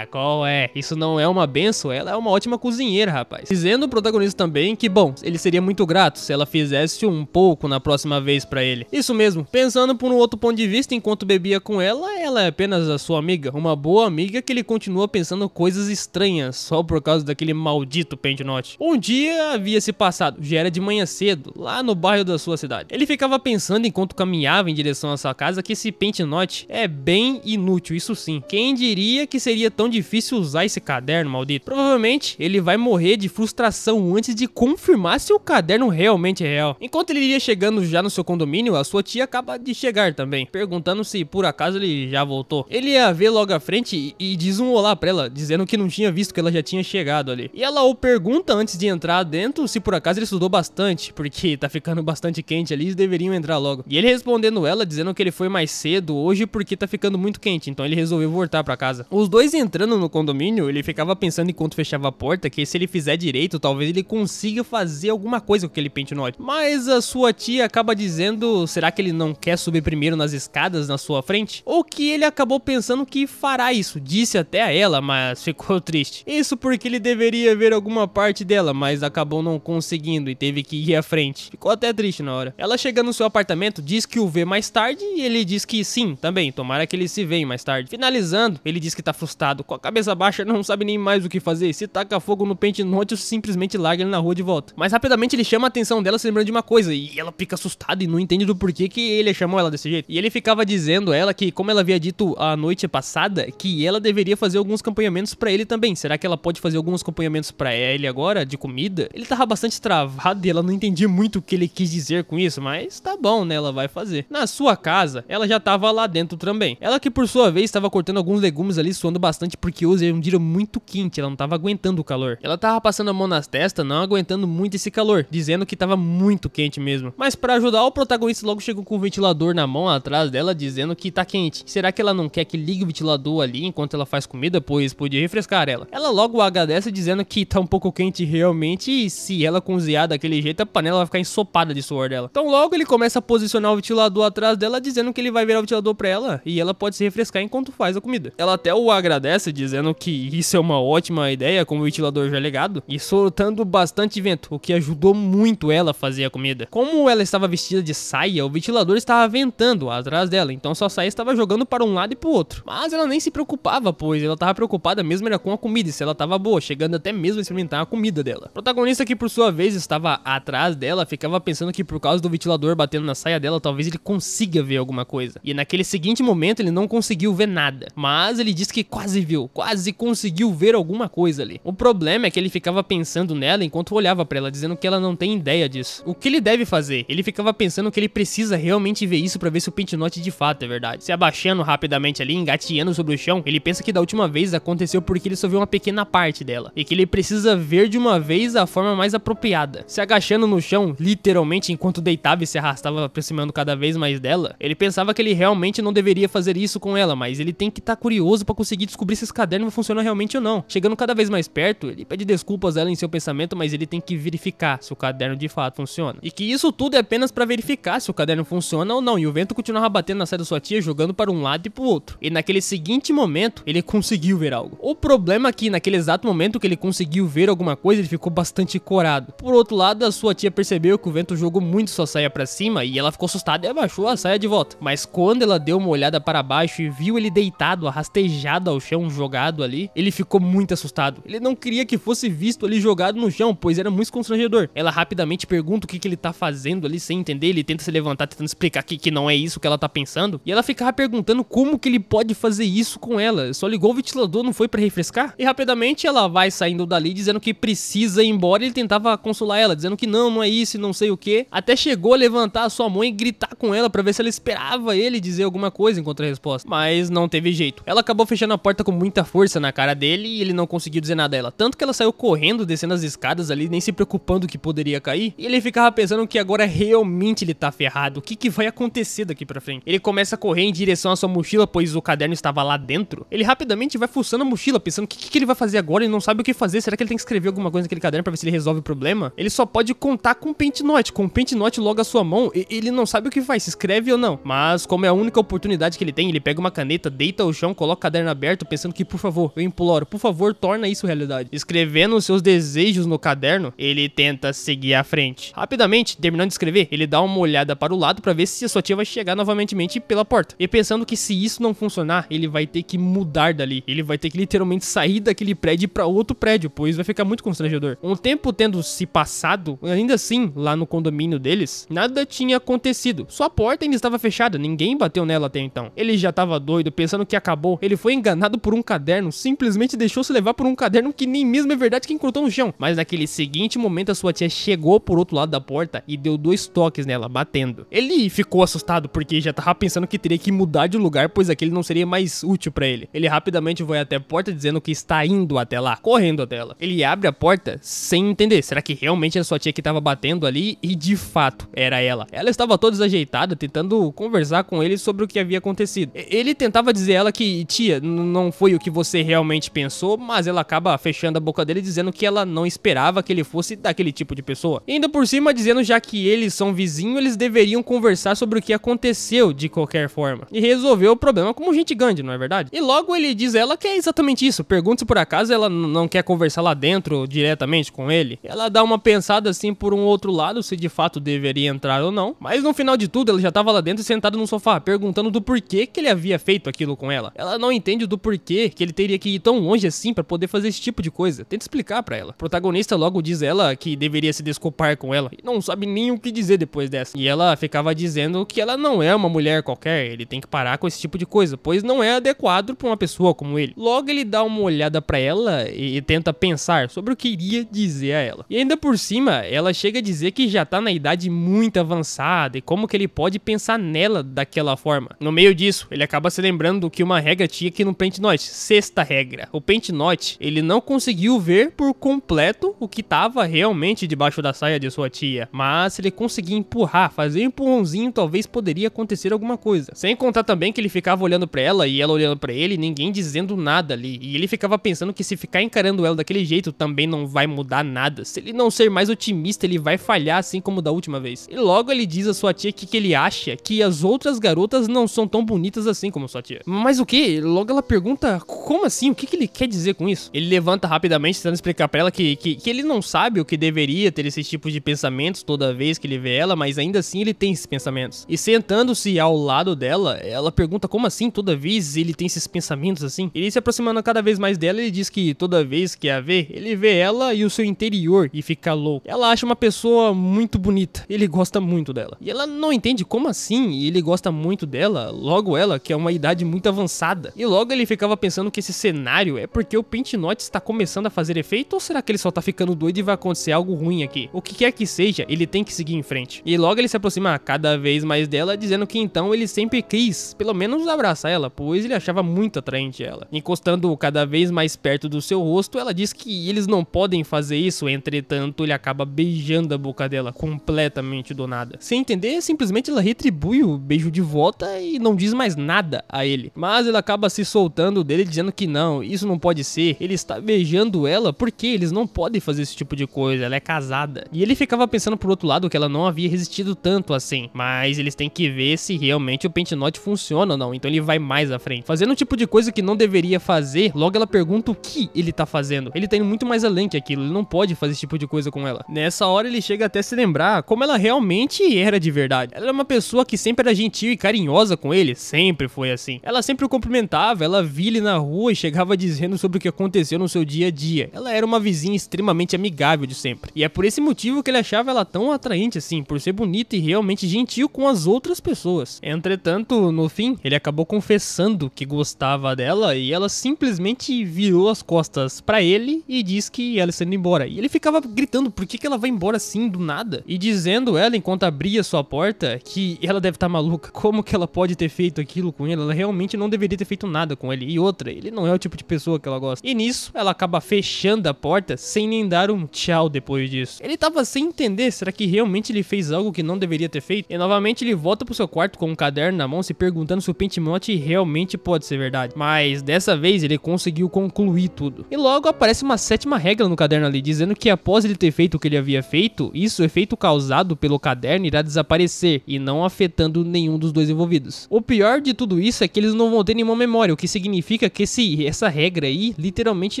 Qual é? Isso não é uma benção? Ela é uma ótima cozinheira, rapaz. Dizendo o protagonista também que, bom, ele seria muito grato se ela fizesse um pouco na próxima vez pra ele. Isso mesmo, pensando por um outro ponto de vista, enquanto bebia com ela é apenas a sua amiga, uma boa amiga que ele continua pensando coisas estranhas só por causa daquele maldito pentinote. Um dia havia se passado, já era de manhã cedo, lá no bairro da sua cidade. Ele ficava pensando enquanto caminhava em direção à sua casa que esse pentinote é bem inútil, isso sim. Quem diria que seria tão difícil usar esse caderno maldito? Provavelmente ele vai morrer de frustração antes de confirmar se o caderno realmente é real. Enquanto ele iria chegando já no seu condomínio, a sua tia acaba de chegar também, perguntando se por acaso ele já voltou. Ele ia ver logo à frente e diz um olá pra ela, dizendo que não tinha visto que ela já tinha chegado ali. E ela o pergunta antes de entrar dentro se por acaso ele estudou bastante, porque tá ficando bastante quente ali e deveriam entrar logo. E ele respondendo ela, dizendo que ele foi mais cedo hoje porque tá ficando muito quente, então ele resolveu voltar pra casa. Os dois entrando no condomínio, ele ficava pensando enquanto fechava a porta que se ele fizer direito, talvez ele consiga fazer alguma coisa com aquele pentinote. Mas a sua tia acaba dizendo, será que ele não quer subir primeiro nas escadas na sua frente? Ou que ele acabou pensando que fará isso, disse até a ela, mas ficou triste. Isso porque ele deveria ver alguma parte dela, mas acabou não conseguindo e teve que ir à frente. Ficou até triste na hora. Ela chega no seu apartamento, diz que o vê mais tarde e ele diz que sim, também, tomara que eles se veem mais tarde. Finalizando, ele diz que tá frustrado, com a cabeça baixa, não sabe nem mais o que fazer. Se taca fogo no pentinote ou simplesmente larga ele na rua de volta. Mas rapidamente ele chama a atenção dela se lembrando de uma coisa e ela fica assustada e não entende do porquê que ele chamou ela desse jeito. E ele ficava dizendo a ela que, como ela havia dito a noite passada, que ela deveria fazer alguns acompanhamentos pra ele também. Será que ela pode fazer alguns acompanhamentos pra ele agora, de comida? Ele tava bastante travado e ela não entendia muito o que ele quis dizer com isso, mas tá bom, né? Ela vai fazer. Na sua casa, ela já tava lá dentro também. Ela que por sua vez estava cortando alguns legumes ali, suando bastante porque hoje é um dia muito quente, ela não tava aguentando o calor. Ela tava passando a mão nas testas, não aguentando muito esse calor, dizendo que tava muito quente mesmo. Mas pra ajudar, o protagonista logo chegou com o ventilador na mão atrás dela, dizendo que tá quente. Será que ela não não quer que ligue o ventilador ali enquanto ela faz comida, pois podia refrescar ela. Ela logo agradece dizendo que tá um pouco quente realmente e se ela cozinhar daquele jeito a panela vai ficar ensopada de suor dela. Então logo ele começa a posicionar o ventilador atrás dela dizendo que ele vai virar o ventilador pra ela e ela pode se refrescar enquanto faz a comida. Ela até o agradece dizendo que isso é uma ótima ideia com o ventilador já ligado e soltando bastante vento, o que ajudou muito ela a fazer a comida. Como ela estava vestida de saia, o ventilador estava ventando atrás dela, então sua saia estava jogando para um lado e pro outro. Mas ela nem se preocupava, pois ela estava preocupada mesmo era com a comida e se ela estava boa, chegando até mesmo a experimentar a comida dela. O protagonista que por sua vez estava atrás dela ficava pensando que por causa do ventilador batendo na saia dela, talvez ele consiga ver alguma coisa. E naquele seguinte momento ele não conseguiu ver nada, mas ele disse que quase viu, quase conseguiu ver alguma coisa ali. O problema é que ele ficava pensando nela enquanto olhava pra ela, dizendo que ela não tem ideia disso. O que ele deve fazer? Ele ficava pensando que ele precisa realmente ver isso pra ver se o pentinote de fato é verdade. Se abaixando rapidamente ali, engateando sobre o chão, ele pensa que da última vez aconteceu porque ele só viu uma pequena parte dela, e que ele precisa ver de uma vez a forma mais apropriada. Se agachando no chão, literalmente enquanto deitava e se arrastava aproximando cada vez mais dela, ele pensava que ele realmente não deveria fazer isso com ela, mas ele tem que estar curioso pra conseguir descobrir se esse caderno vai funcionar realmente ou não. Chegando cada vez mais perto, ele pede desculpas a ela em seu pensamento, mas ele tem que verificar se o caderno de fato funciona. E que isso tudo é apenas pra verificar se o caderno funciona ou não, e o vento continuava batendo na saia da sua tia, jogando para um lado e pro outro. E naquele seguinte momento, ele conseguiu ver algo. O problema é que naquele exato momento que ele conseguiu ver alguma coisa, ele ficou bastante corado. Por outro lado, a sua tia percebeu que o vento jogou muito sua saia pra cima e ela ficou assustada e abaixou a saia de volta. Mas quando ela deu uma olhada para baixo e viu ele deitado, arrastejado ao chão, jogado ali, ele ficou muito assustado. Ele não queria que fosse visto ali jogado no chão, pois era muito constrangedor. Ela rapidamente pergunta o que ele tá fazendo ali sem entender, ele tenta se levantar tentando explicar que não é isso que ela tá pensando, e ela ficava perguntando como que ele pode fazer isso com ela. Só ligou o ventilador, não foi pra refrescar? E rapidamente ela vai saindo dali dizendo que precisa ir embora, e ele tentava consolar ela, dizendo que não é isso e não sei o que, até chegou a levantar a sua mão e gritar com ela pra ver se ela esperava ele dizer alguma coisa enquanto a resposta, mas não teve jeito. Ela acabou fechando a porta com muita força na cara dele e ele não conseguiu dizer nada a ela, tanto que ela saiu correndo, descendo as escadas ali, nem se preocupando que poderia cair, e ele ficava pensando que agora realmente ele tá ferrado, o que vai acontecer daqui pra frente. Ele começa a correr em direção à sua mochila, pois o caderno estava lá dentro. Ele rapidamente vai fuçando a mochila, pensando o que ele vai fazer agora, ele não sabe o que fazer, será que ele tem que escrever alguma coisa naquele caderno pra ver se ele resolve o problema? Ele só pode contar com o pentinote, logo à sua mão, ele não sabe o que faz, se escreve ou não, mas como é a única oportunidade que ele tem, ele pega uma caneta, deita ao chão, coloca o caderno aberto, pensando que por favor, eu imploro, por favor, torna isso realidade. Escrevendo os seus desejos no caderno, ele tenta seguir à frente. Rapidamente, terminando de escrever, ele dá uma olhada para o lado para ver se a sua tia vai chegar novamente pela porta. E pensando que se isso não funcionar, ele vai ter que mudar dali. Ele vai ter que literalmente sair daquele prédio para outro prédio, pois vai ficar muito constrangedor. Um tempo tendo se passado, ainda assim, lá no condomínio deles, nada tinha acontecido. Sua porta ainda estava fechada, ninguém bateu nela até então. Ele já estava doido, pensando que acabou. Ele foi enganado por um caderno, simplesmente deixou-se levar por um caderno que nem mesmo é verdade que encontrou no chão. Mas naquele seguinte momento, a sua tia chegou por outro lado da porta e deu 2 toques nela, batendo. Ele ficou assustado, porque já tava pensando que teria que mudar de lugar, pois aquele não seria mais útil pra ele. Ele rapidamente vai até a porta, dizendo que está indo até lá, correndo até ela. Ele abre a porta sem entender, será que realmente era sua tia que tava batendo ali? E de fato, era ela. Ela estava toda desajeitada, tentando conversar com ele sobre o que havia acontecido. Ele tentava dizer a ela que, tia, não foi o que você realmente pensou, mas ela acaba fechando a boca dele, dizendo que ela não esperava que ele fosse daquele tipo de pessoa. E ainda por cima, dizendo já que eles são vizinhos, eles deveriam conversar sobre o que aconteceu de qualquer forma e resolver o problema como gente grande, não é verdade? E logo ele diz a ela que é exatamente isso. Pergunta se por acaso ela não quer conversar lá dentro diretamente com ele. Ela dá uma pensada assim por um outro lado, se de fato deveria entrar ou não, mas no final de tudo ela já tava lá dentro sentada no sofá, perguntando do porquê que ele havia feito aquilo com ela. Ela não entende do porquê que ele teria que ir tão longe assim pra poder fazer esse tipo de coisa. Tenta explicar pra ela. O protagonista logo diz a ela que deveria se desculpar com ela e não sabe nem o que dizer depois dessa. E ela ficava dizendo que ela não é uma mulher qualquer, ele tem que parar com esse tipo de coisa, pois não é adequado pra uma pessoa como ele. Logo ele dá uma olhada pra ela e tenta pensar sobre o que iria dizer a ela. E ainda por cima, ela chega a dizer que já tá na idade muito avançada e como que ele pode pensar nela daquela forma. No meio disso, ele acaba se lembrando do que uma regra tinha aqui no pentinote, 6ª regra. O pentinote, ele não conseguiu ver por completo o que tava realmente debaixo da saia de sua tia, mas se ele conseguir empurrar, fazer um empurrãozinho, talvez poderia acontecer alguma coisa. Sem contar também que ele ficava ficava olhando pra ela e ela olhando pra ele, ninguém dizendo nada ali. E ele ficava pensando que se ficar encarando ela daquele jeito também não vai mudar nada. Se ele não ser mais otimista, ele vai falhar assim como da última vez. E logo ele diz à sua tia que ele acha que as outras garotas não são tão bonitas assim como sua tia. Mas o que? Logo ela pergunta, como assim? O que ele quer dizer com isso? Ele levanta rapidamente tentando explicar pra ela que ele não sabe o que deveria ter esse tipo de pensamentos toda vez que ele vê ela, mas ainda assim ele tem esses pensamentos. E sentando-se ao lado dela, ela pergunta como assim toda vez ele tem esses pensamentos assim? Ele se aproximando cada vez mais dela, ele diz que toda vez que a vê, ele vê ela e o seu interior e fica louco. Ela acha uma pessoa muito bonita, ele gosta muito dela. E ela não entende como assim ele gosta muito dela, logo ela, que é uma idade muito avançada. E logo ele ficava pensando que esse cenário é porque o Pentinote está começando a fazer efeito, ou será que ele só tá ficando doido e vai acontecer algo ruim aqui? O que quer que seja, ele tem que seguir em frente. E logo ele se aproxima cada vez mais dela, dizendo que então ele sempre quis, pelo menos abraçar ela, pois ele achava muito atraente ela. Encostando cada vez mais perto do seu rosto, ela diz que eles não podem fazer isso, entretanto ele acaba beijando a boca dela, completamente do nada. Sem entender, simplesmente ela retribui o beijo de volta e não diz mais nada a ele. Mas ele acaba se soltando dele, dizendo que não, isso não pode ser, ele está beijando ela porque eles não podem fazer esse tipo de coisa, ela é casada. E ele ficava pensando por outro lado que ela não havia resistido tanto assim, mas eles têm que ver se realmente o Pentinote funciona ou não, então ele vai mais à frente. Fazendo um tipo de coisa que não deveria fazer, logo ela pergunta o que ele tá fazendo. Ele tá indo muito mais além que aquilo, ele não pode fazer esse tipo de coisa com ela. Nessa hora ele chega até a se lembrar como ela realmente era de verdade. Ela era uma pessoa que sempre era gentil e carinhosa com ele, sempre foi assim. Ela sempre o cumprimentava, ela via ele na rua e chegava dizendo sobre o que aconteceu no seu dia a dia. Ela era uma vizinha extremamente amigável de sempre. E é por esse motivo que ele achava ela tão atraente assim, por ser bonita e realmente gentil com as outras pessoas. Entretanto, no fim, ele acabou confessando que gostava dela e ela simplesmente virou as costas pra ele e disse que ela está indo embora. E ele ficava gritando por que ela vai embora assim do nada, e dizendo ela enquanto abria sua porta que ela deve estar maluca. Como que ela pode ter feito aquilo com ele? Ela realmente não deveria ter feito nada com ele. E outra, ele não é o tipo de pessoa que ela gosta. E nisso, ela acaba fechando a porta sem nem dar um tchau depois disso. Ele tava sem entender, será que realmente ele fez algo que não deveria ter feito? E novamente ele volta pro seu quarto com um caderno na mão, se perguntando se o Pentinote realmente pode ser verdade. Mas dessa vez ele conseguiu concluir tudo. E logo aparece uma sétima regra no caderno ali, dizendo que após ele ter feito o que ele havia feito, isso, o efeito causado pelo caderno, irá desaparecer e não afetando nenhum dos dois envolvidos. O pior de tudo isso é que eles não vão ter nenhuma memória, o que significa que essa regra aí literalmente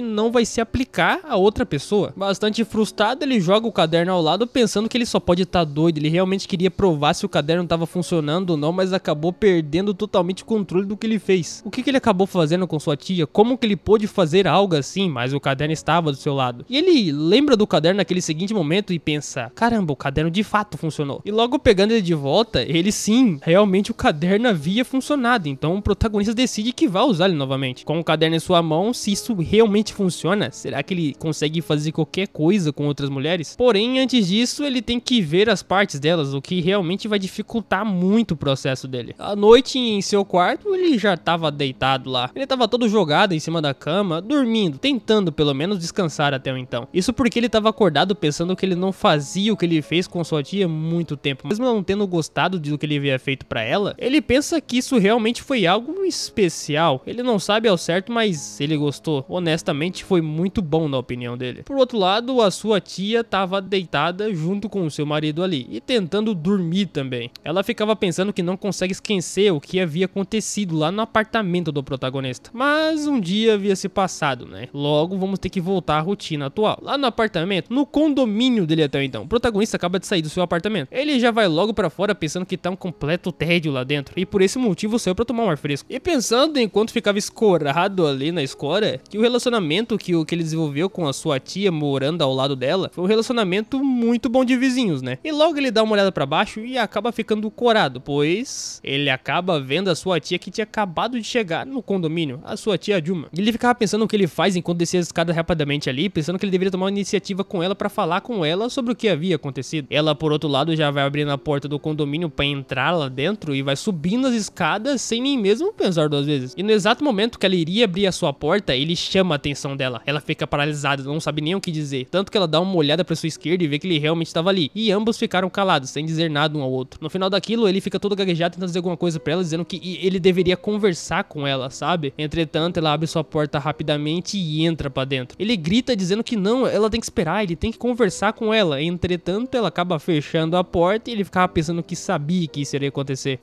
não vai se aplicar a outra pessoa. Bastante frustrado, ele joga o caderno ao lado pensando que ele só pode estar doido. Ele realmente queria provar se o caderno estava funcionando ou não, mas acabou perdendo totalmente o controle do que ele fez. O que ele acabou fazendo com sua tia? Como que ele pôde fazer algo assim, mas o caderno estava do seu lado? E ele lembra do caderno naquele seguinte momento e pensa, caramba, o caderno de fato funcionou. E logo pegando ele de volta, ele sim, realmente o caderno havia funcionado, então o protagonista decide que vai usar ele novamente. Com o caderno em sua mão, se isso realmente funciona, será que ele consegue fazer qualquer coisa com outras mulheres? Porém, antes disso, ele tem que ver as partes delas, o que realmente vai dificultar muito o processo dele. À noite, em seu quarto, ele já estava deitado lá. Ele estava todo jogado em cima da cama, dormindo, tentando pelo menos descansar até o então. Isso porque ele estava acordado pensando que ele não fazia o que ele fez com sua tia há muito tempo. Mesmo não tendo gostado do que ele havia feito pra ela, ele pensa que isso realmente foi algo especial. Ele não sabe ao certo, mas ele gostou. Honestamente, foi muito bom na opinião dele. Por outro lado, a sua tia estava deitada junto com o seu marido ali e tentando dormir também. Ela ficava pensando que não consegue esquecer o que havia acontecido lá no apartamento do protagonista. Mas um dia havia se passado, né? Logo, vamos ter que voltar à rotina atual. Lá no apartamento, no condomínio dele até então, o protagonista acaba de sair do seu apartamento. Ele já vai logo pra fora pensando que tá um completo tédio lá dentro. E por esse motivo saiu pra tomar um ar fresco. E pensando enquanto ficava escorado ali na escora, que o relacionamento que ele desenvolveu com a sua tia morando ao lado dela foi um relacionamento muito bom de vizinhos, né? E logo ele dá uma olhada pra baixo e acaba ficando corado, pois ele acaba vendo a sua tia que tinha acabado de chegar no condomínio, a sua tia Juma. E ele ficava pensando o que ele faz enquanto descia as escadas rapidamente ali, pensando que ele deveria tomar uma iniciativa com ela pra falar com ela sobre o que havia acontecido. Ela, por outro lado, já vai abrindo a porta do condomínio pra entrar lá dentro e vai subindo as escadas sem nem mesmo pensar duas vezes. E no exato momento que ela iria abrir a sua porta, ele chama a atenção dela. Ela fica paralisada, não sabe nem o que dizer. Tanto que ela dá uma olhada pra sua esquerda e vê que ele realmente estava ali. E ambos ficaram calados, sem dizer nada um ao outro. No final daquilo, ele fica todo gaguejado tentando dizer alguma coisa pra ela, dizendo que ele deveria conversar com ela, sabe? Entretanto, ela abre sua porta rapidamente e entra pra dentro. Ele grita dizendo que não, ela tem que esperar, ele tem que conversar com ela. Entretanto, ela acaba fechando a porta e ele ficava pensando que sabia que isso iria acontecer.